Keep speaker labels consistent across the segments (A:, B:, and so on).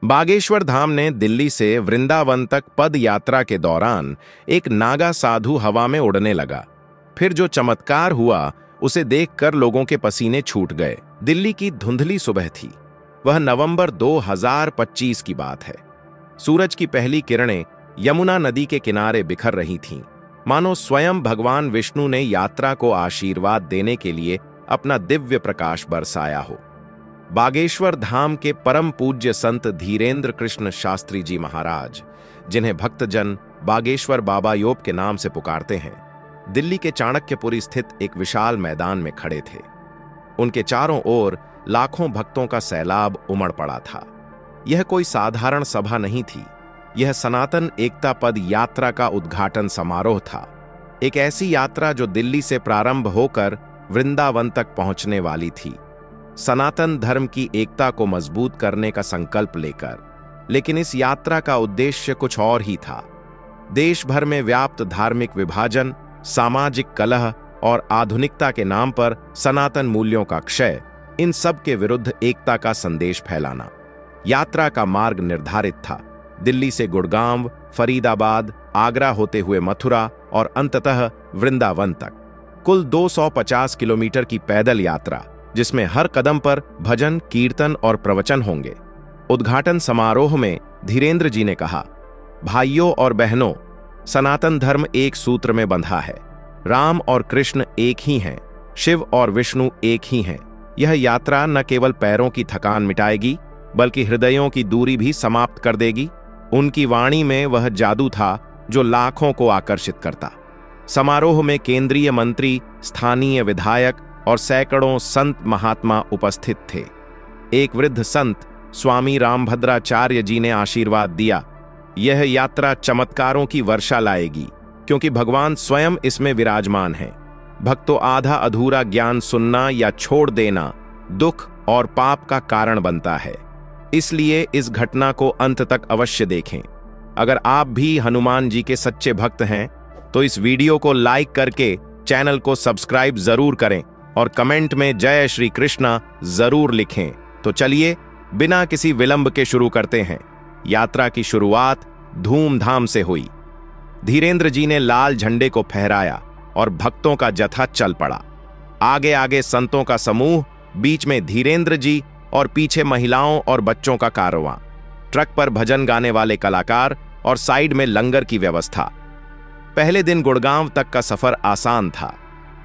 A: बागेश्वर धाम ने दिल्ली से वृंदावन तक पद यात्रा के दौरान एक नागा साधु हवा में उड़ने लगा। फिर जो चमत्कार हुआ उसे देखकर लोगों के पसीने छूट गए। दिल्ली की धुंधली सुबह थी। वह नवंबर 2025 की बात है। सूरज की पहली किरणें यमुना नदी के किनारे बिखर रही थीं, मानो स्वयं भगवान विष्णु ने यात्रा को आशीर्वाद देने के लिए अपना दिव्य प्रकाश बरसाया हो। बागेश्वर धाम के परम पूज्य संत धीरेंद्र कृष्ण शास्त्री जी महाराज, जिन्हें भक्तजन बागेश्वर बाबा योब के नाम से पुकारते हैं, दिल्ली के चाणक्यपुरी स्थित एक विशाल मैदान में खड़े थे। उनके चारों ओर लाखों भक्तों का सैलाब उमड़ पड़ा था। यह कोई साधारण सभा नहीं थी, यह सनातन एकता पद यात्रा का उद्घाटन समारोह था। एक ऐसी यात्रा जो दिल्ली से प्रारंभ होकर वृंदावन तक पहुंचने वाली थी, सनातन धर्म की एकता को मजबूत करने का संकल्प लेकर। लेकिन इस यात्रा का उद्देश्य कुछ और ही था। देश भर में व्याप्त धार्मिक विभाजन, सामाजिक कलह और आधुनिकता के नाम पर सनातन मूल्यों का क्षय, इन सब के विरुद्ध एकता का संदेश फैलाना। यात्रा का मार्ग निर्धारित था। दिल्ली से गुड़गांव, फरीदाबाद, आगरा होते हुए मथुरा और अंततः वृंदावन तक। कुल 250 किलोमीटर की पैदल यात्रा, जिसमें हर कदम पर भजन, कीर्तन और प्रवचन होंगे। उद्घाटन समारोह में धीरेंद्र जी ने कहा, भाइयों और बहनों, सनातन धर्म एक सूत्र में बंधा है। राम और कृष्ण एक ही हैं, शिव और विष्णु एक ही हैं। यह यात्रा न केवल पैरों की थकान मिटाएगी, बल्कि हृदयों की दूरी भी समाप्त कर देगी। उनकी वाणी में वह जादू था जो लाखों को आकर्षित करता। समारोह में केंद्रीय मंत्री, स्थानीय विधायक और सैकड़ों संत महात्मा उपस्थित थे। एक वृद्ध संत स्वामी रामभद्राचार्य जी ने आशीर्वाद दिया, यह यात्रा चमत्कारों की वर्षा लाएगी, क्योंकि भगवान स्वयं इसमें विराजमान हैं। भक्तों, आधा अधूरा ज्ञान सुनना या छोड़ देना दुख और पाप का कारण बनता है। इसलिए इस घटना को अंत तक अवश्य देखें। अगर आप भी हनुमान जी के सच्चे भक्त हैं तो इस वीडियो को लाइक करके चैनल को सब्सक्राइब जरूर करें और कमेंट में जय श्री कृष्णा जरूर लिखें। तो चलिए बिना किसी विलंब के शुरू करते हैं। यात्रा की शुरुआत धूमधाम से हुई। धीरेंद्र जी ने लाल झंडे को फहराया और भक्तों का जत्था चल पड़ा। आगे आगे संतों का समूह, बीच में धीरेंद्र जी और पीछे महिलाओं और बच्चों का कारवां। ट्रक पर भजन गाने वाले कलाकार और साइड में लंगर की व्यवस्था। पहले दिन गुड़गांव तक का सफर आसान था।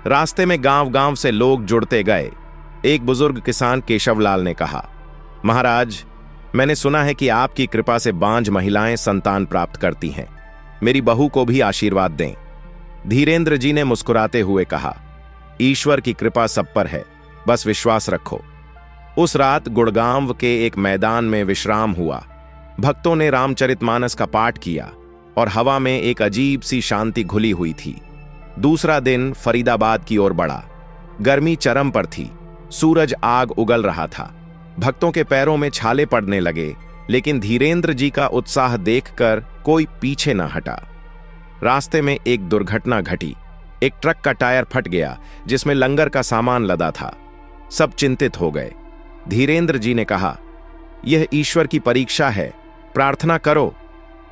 A: रास्ते में गांव-गांव से लोग जुड़ते गए। एक बुजुर्ग किसान केशवलाल ने कहा, महाराज, मैंने सुना है कि आपकी कृपा से बांझ महिलाएं संतान प्राप्त करती हैं। मेरी बहू को भी आशीर्वाद दें। धीरेंद्र जी ने मुस्कुराते हुए कहा, ईश्वर की कृपा सब पर है, बस विश्वास रखो। उस रात गुड़गांव के एक मैदान में विश्राम हुआ। भक्तों ने रामचरितमानस का पाठ किया और हवा में एक अजीब सी शांति घुली हुई थी। दूसरा दिन फरीदाबाद की ओर बढ़ा। गर्मी चरम पर थी, सूरज आग उगल रहा था। भक्तों के पैरों में छाले पड़ने लगे, लेकिन धीरेंद्र जी का उत्साह देखकर कोई पीछे न हटा। रास्ते में एक दुर्घटना घटी। एक ट्रक का टायर फट गया, जिसमें लंगर का सामान लदा था। सब चिंतित हो गए। धीरेंद्र जी ने कहा, यह ईश्वर की परीक्षा है, प्रार्थना करो।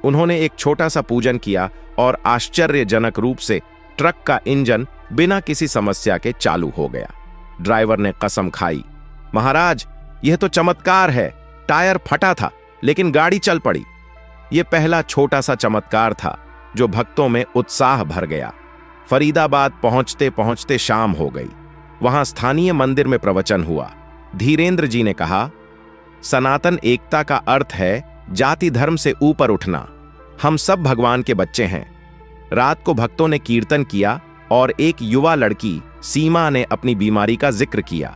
A: उन्होंने एक छोटा सा पूजन किया और आश्चर्यजनक रूप से ट्रक का इंजन बिना किसी समस्या के चालू हो गया। ड्राइवर ने कसम खाई, महाराज, यह तो चमत्कार है। टायर फटा था, लेकिन गाड़ी चल पड़ी। यह पहला छोटा सा चमत्कार था जो भक्तों में उत्साह भर गया। फरीदाबाद पहुंचते पहुंचते शाम हो गई। वहां स्थानीय मंदिर में प्रवचन हुआ। धीरेंद्र जी ने कहा, सनातन एकता का अर्थ है जाति धर्म से ऊपर उठना। हम सब भगवान के बच्चे हैं। रात को भक्तों ने कीर्तन किया और एक युवा लड़की सीमा ने अपनी बीमारी का जिक्र किया।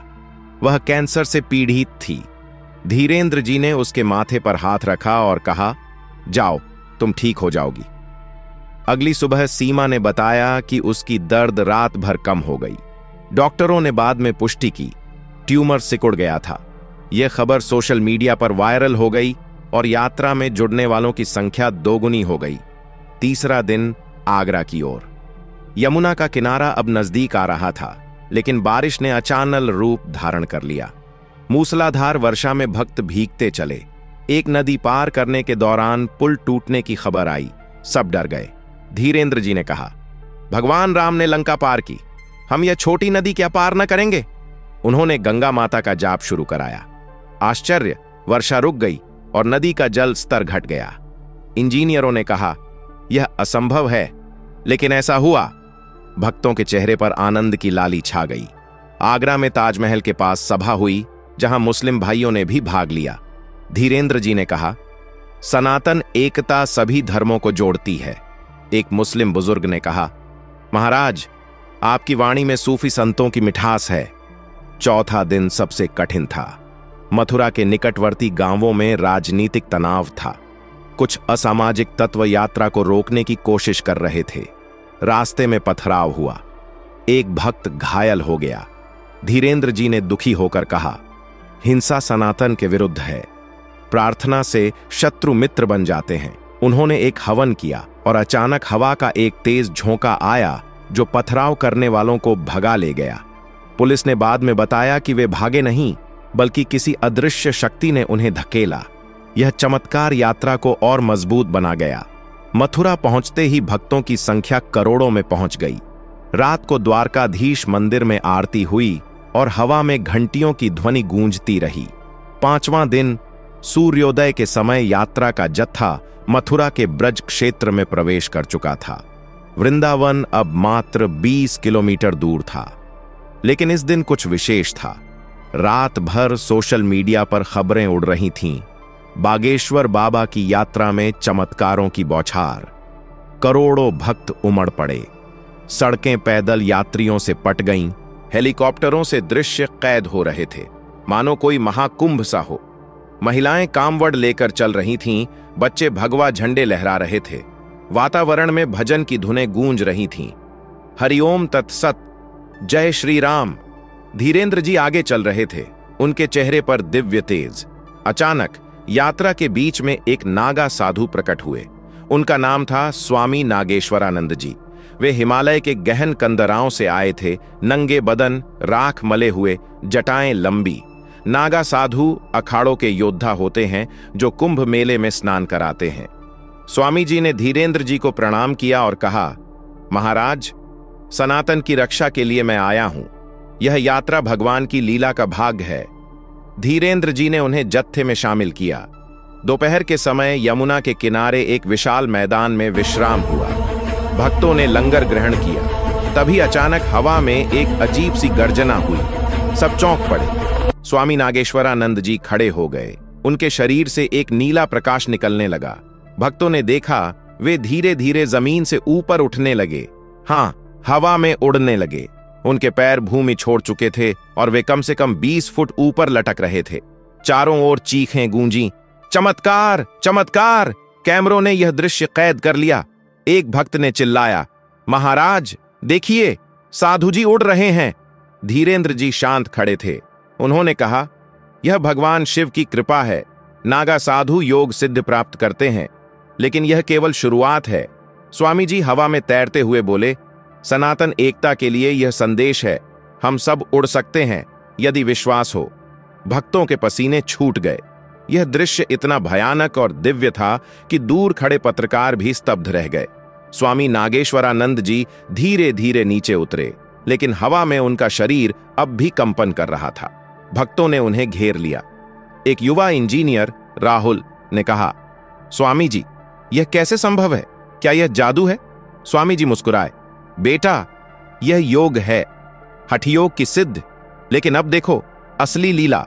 A: वह कैंसर से पीड़ित थी। धीरेंद्र जी ने उसके माथे पर हाथ रखा और कहा, जाओ, तुम ठीक हो जाओगी। अगली सुबह सीमा ने बताया कि उसकी दर्द रात भर कम हो गई। डॉक्टरों ने बाद में पुष्टि की, ट्यूमर सिकुड़ गया था। यह खबर सोशल मीडिया पर वायरल हो गई और यात्रा में जुड़ने वालों की संख्या दोगुनी हो गई। तीसरा दिन आगरा की ओर। यमुना का किनारा अब नजदीक आ रहा था, लेकिन बारिश ने अचानक रूप धारण कर लिया। मूसलाधार वर्षा में भक्त भीगते चले। एक नदी पार करने के दौरान पुल टूटने की खबर आई। सब डर गए। धीरेन्द्र जी ने कहा, भगवान राम ने लंका पार की, हम यह छोटी नदी क्या पार न करेंगे? उन्होंने गंगा माता का जाप शुरू कराया। आश्चर्य, वर्षा रुक गई और नदी का जल स्तर घट गया। इंजीनियरों ने कहा, यह असंभव है, लेकिन ऐसा हुआ। भक्तों के चेहरे पर आनंद की लाली छा गई। आगरा में ताजमहल के पास सभा हुई, जहां मुस्लिम भाइयों ने भी भाग लिया। धीरेन्द्र जी ने कहा, सनातन एकता सभी धर्मों को जोड़ती है। एक मुस्लिम बुजुर्ग ने कहा, महाराज, आपकी वाणी में सूफी संतों की मिठास है। चौथा दिन सबसे कठिन था। मथुरा के निकटवर्ती गांवों में राजनीतिक तनाव था। कुछ असामाजिक तत्व यात्रा को रोकने की कोशिश कर रहे थे। रास्ते में पथराव हुआ। एक भक्त घायल हो गया। धीरेन्द्र जी ने दुखी होकर कहा, हिंसा सनातन के विरुद्ध है। प्रार्थना से शत्रु मित्र बन जाते हैं। उन्होंने एक हवन किया और अचानक हवा का एक तेज झोंका आया जो पथराव करने वालों को भगा ले गया। पुलिस ने बाद में बताया कि वे भागे नहीं, बल्कि किसी अदृश्य शक्ति ने उन्हें धकेला। यह चमत्कार यात्रा को और मजबूत बना गया। मथुरा पहुंचते ही भक्तों की संख्या करोड़ों में पहुंच गई। रात को द्वारकाधीश मंदिर में आरती हुई और हवा में घंटियों की ध्वनि गूंजती रही। 5वां दिन सूर्योदय के समय यात्रा का जत्था मथुरा के ब्रज क्षेत्र में प्रवेश कर चुका था। वृंदावन अब मात्र 20 किलोमीटर दूर था। लेकिन इस दिन कुछ विशेष था। रात भर सोशल मीडिया पर खबरें उड़ रही थीं। बागेश्वर बाबा की यात्रा में चमत्कारों की बौछार। करोड़ों भक्त उमड़ पड़े। सड़कें पैदल यात्रियों से पट गईं। हेलीकॉप्टरों से दृश्य कैद हो रहे थे, मानो कोई महाकुंभ सा हो। महिलाएं कामवड़ लेकर चल रही थीं, बच्चे भगवा झंडे लहरा रहे थे। वातावरण में भजन की धुनें गूंज रही थीं। हरिओम तत्सत, जय श्री राम। धीरेन्द्र जी आगे चल रहे थे, उनके चेहरे पर दिव्य तेज। अचानक यात्रा के बीच में एक नागा साधु प्रकट हुए। उनका नाम था स्वामी नागेश्वरानंद जी। वे हिमालय के गहन कंदराओं से आए थे। नंगे बदन, राख मले हुए, जटाएं लंबी। नागा साधु अखाड़ों के योद्धा होते हैं जो कुंभ मेले में स्नान कराते हैं। स्वामी जी ने धीरेन्द्र जी को प्रणाम किया और कहा, महाराज, सनातन की रक्षा के लिए मैं आया हूं। यह यात्रा भगवान की लीला का भाग है। धीरेन्द्र जी ने उन्हें जत्थे में शामिल किया। दोपहर के समय यमुना के किनारे एक विशाल मैदान में विश्राम हुआ। भक्तों ने लंगर ग्रहण किया। तभी अचानक हवा में एक अजीब सी गर्जना हुई। सब चौंक पड़े। स्वामी नागेश्वरानंद जी खड़े हो गए। उनके शरीर से एक नीला प्रकाश निकलने लगा। भक्तों ने देखा, वे धीरे धीरे जमीन से ऊपर उठने लगे। हां, हवा में उड़ने लगे। उनके पैर भूमि छोड़ चुके थे और वे कम से कम 20 फुट ऊपर लटक रहे थे। चारों ओर चीखें गूंजी, चमत्कार, चमत्कार। कैमरों ने यह दृश्य कैद कर लिया। एक भक्त ने चिल्लाया, महाराज देखिए, साधु जी उड़ रहे हैं। धीरेन्द्र जी शांत खड़े थे। उन्होंने कहा, यह भगवान शिव की कृपा है। नागा साधु योग सिद्ध प्राप्त करते हैं, लेकिन यह केवल शुरुआत है। स्वामी जी हवा में तैरते हुए बोले, सनातन एकता के लिए यह संदेश है, हम सब उड़ सकते हैं यदि विश्वास हो। भक्तों के पसीने छूट गए। यह दृश्य इतना भयानक और दिव्य था कि दूर खड़े पत्रकार भी स्तब्ध रह गए। स्वामी नागेश्वरानंद जी धीरे धीरे नीचे उतरे, लेकिन हवा में उनका शरीर अब भी कंपन कर रहा था। भक्तों ने उन्हें घेर लिया। एक युवा इंजीनियर राहुल ने कहा, स्वामी जी, यह कैसे संभव है? क्या यह जादू है? स्वामी जी मुस्कुराए, बेटा, यह योग है, हठयोग की सिद्ध। लेकिन अब देखो असली लीला।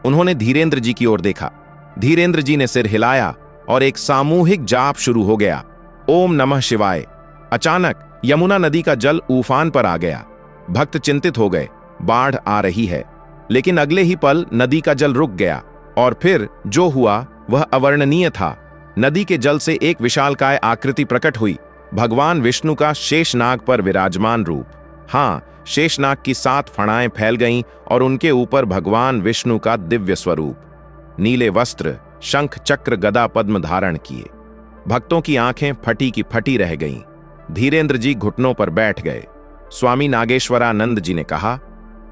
A: उन्होंने धीरेन्द्र जी की ओर देखा। धीरेन्द्र जी ने सिर हिलाया और एक सामूहिक जाप शुरू हो गया। ओम नमः शिवाय। अचानक यमुना नदी का जल उफान पर आ गया। भक्त चिंतित हो गए, बाढ़ आ रही है। लेकिन अगले ही पल नदी का जल रुक गया और फिर जो हुआ वह अवर्णनीय था। नदी के जल से एक विशालकाय आकृति प्रकट हुई। भगवान विष्णु का शेषनाग पर विराजमान रूप। हां, शेषनाग की 7 फणाएं फैल गईं और उनके ऊपर भगवान विष्णु का दिव्य स्वरूप। नीले वस्त्र, शंख चक्र गदा पद्म धारण किए। भक्तों की आंखें फटी की फटी रह गईं। धीरेन्द्र जी घुटनों पर बैठ गए। स्वामी नागेश्वरानंद जी ने कहा,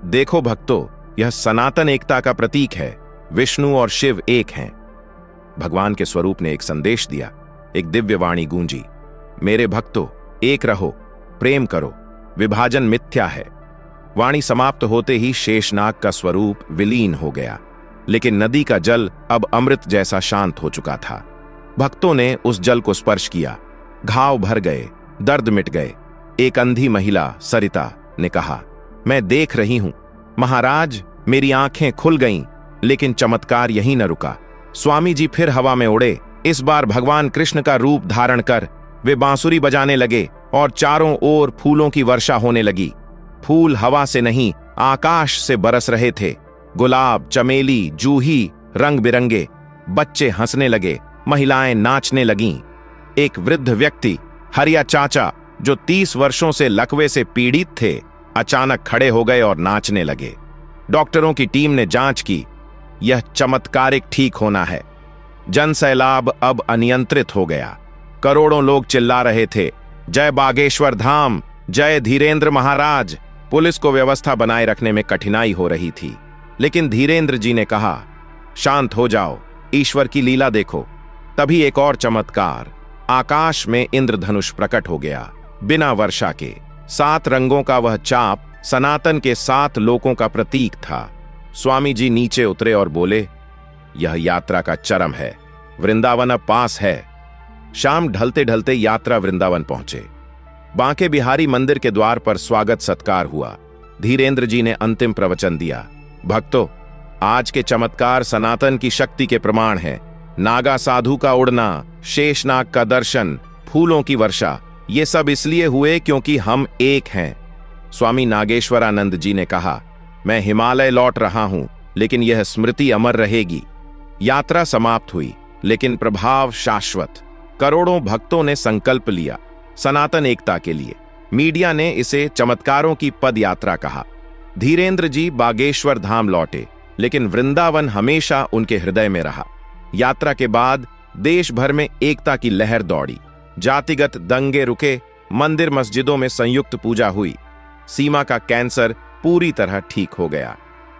A: देखो भक्तों, यह सनातन एकता का प्रतीक है। विष्णु और शिव एक हैं। भगवान के स्वरूप ने एक संदेश दिया। एक दिव्य वाणी गूंजी, मेरे भक्तों, एक रहो, प्रेम करो, विभाजन मिथ्या है। वाणी समाप्त होते ही शेषनाग का स्वरूप विलीन हो गया, लेकिन नदी का जल अब अमृत जैसा शांत हो चुका था। भक्तों ने उस जल को स्पर्श किया, घाव भर गए, दर्द मिट गए। एक अंधी महिला सरिता ने कहा, मैं देख रही हूं महाराज, मेरी आंखें खुल गईं, लेकिन चमत्कार यहीं न रुका। स्वामी जी फिर हवा में उड़े, इस बार भगवान कृष्ण का रूप धारण कर वे बांसुरी बजाने लगे और चारों ओर फूलों की वर्षा होने लगी। फूल हवा से नहीं, आकाश से बरस रहे थे। गुलाब, चमेली, जूही, रंग बिरंगे। बच्चे हंसने लगे, महिलाएं नाचने लगीं। एक वृद्ध व्यक्ति, हरिया चाचा, जो 30 वर्षों से लकवे से पीड़ित थे, अचानक खड़े हो गए और नाचने लगे। डॉक्टरों की टीम ने जांच की, यह चमत्कारिक ठीक होना है। जन सैलाब अब अनियंत्रित हो गया। करोड़ों लोग चिल्ला रहे थे, जय बागेश्वर धाम, जय धीरेंद्र महाराज। पुलिस को व्यवस्था बनाए रखने में कठिनाई हो रही थी, लेकिन धीरेंद्र जी ने कहा, शांत हो जाओ, ईश्वर की लीला देखो। तभी एक और चमत्कार, आकाश में इंद्रधनुष प्रकट हो गया। बिना वर्षा के 7 रंगों का वह चाप सनातन के 7 लोकों का प्रतीक था। स्वामी जी नीचे उतरे और बोले, यह यात्रा का चरम है, वृंदावन अब पास है। शाम ढलते ढलते यात्रा वृंदावन पहुंचे। बांके बिहारी मंदिर के द्वार पर स्वागत सत्कार हुआ। धीरेंद्र जी ने अंतिम प्रवचन दिया, भक्तों, आज के चमत्कार सनातन की शक्ति के प्रमाण हैं। नागा साधु का उड़ना, शेषनाग का दर्शन, फूलों की वर्षा, ये सब इसलिए हुए क्योंकि हम एक हैं। स्वामी नागेश्वरानंद जी ने कहा, मैं हिमालय लौट रहा हूं, लेकिन यह स्मृति अमर रहेगी। यात्रा समाप्त हुई, लेकिन प्रभाव शाश्वत। करोड़ों भक्तों ने संकल्प लिया सनातन एकता के लिए। मीडिया ने इसे चमत्कारों की पद यात्रा कहा। धीरेंद्र जी बागेश्वर धाम लौटे, लेकिन वृंदावन हमेशा उनके हृदय में रहा। यात्रा के बाद देश भर में एकता की लहर दौड़ी। जातिगत दंगे रुके, मंदिर मस्जिदों में संयुक्त पूजा हुई। सीमा का कैंसर पूरी तरह ठीक हो गया।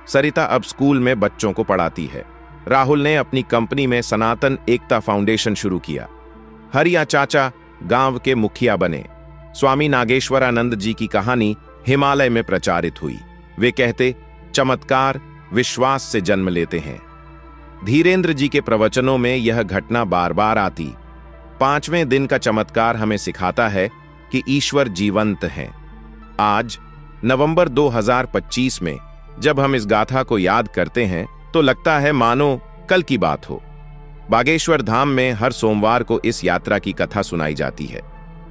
A: सरिता अब स्कूल में बच्चों को पढ़ाती है। राहुल ने अपनी कंपनी में सनातन एकता फाउंडेशन शुरू किया। हरिया चाचा गांव के मुखिया बने। स्वामी नागेश्वरानंद जी की कहानी हिमालय में प्रचारित हुई। वे कहते, चमत्कार विश्वास से जन्म लेते हैं। धीरेंद्र जी के प्रवचनों में यह घटना बार बार आती। 5वें दिन का चमत्कार हमें सिखाता है कि ईश्वर जीवंत हैं। आज नवंबर 2025 में जब हम इस गाथा को याद करते हैं तो लगता है मानो कल की बात हो। बागेश्वर धाम में हर सोमवार को इस यात्रा की कथा सुनाई जाती है।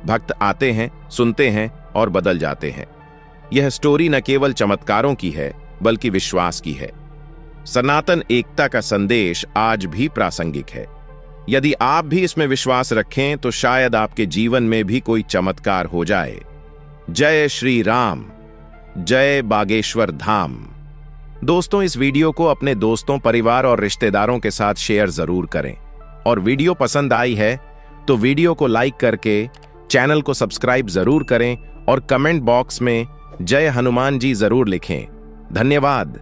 A: भक्त आते हैं, सुनते हैं और बदल जाते हैं। यह स्टोरी न केवल चमत्कारों की है, बल्कि विश्वास की है। सनातन एकता का संदेश आज भी प्रासंगिक है। यदि आप भी इसमें विश्वास रखें तो शायद आपके जीवन में भी कोई चमत्कार हो जाए। जय श्री राम, जय बागेश्वर धाम। दोस्तों, इस वीडियो को अपने दोस्तों, परिवार और रिश्तेदारों के साथ शेयर जरूर करें। और वीडियो पसंद आई है तो वीडियो को लाइक करके चैनल को सब्सक्राइब जरूर करें और कमेंट बॉक्स में जय हनुमान जी जरूर लिखें। धन्यवाद।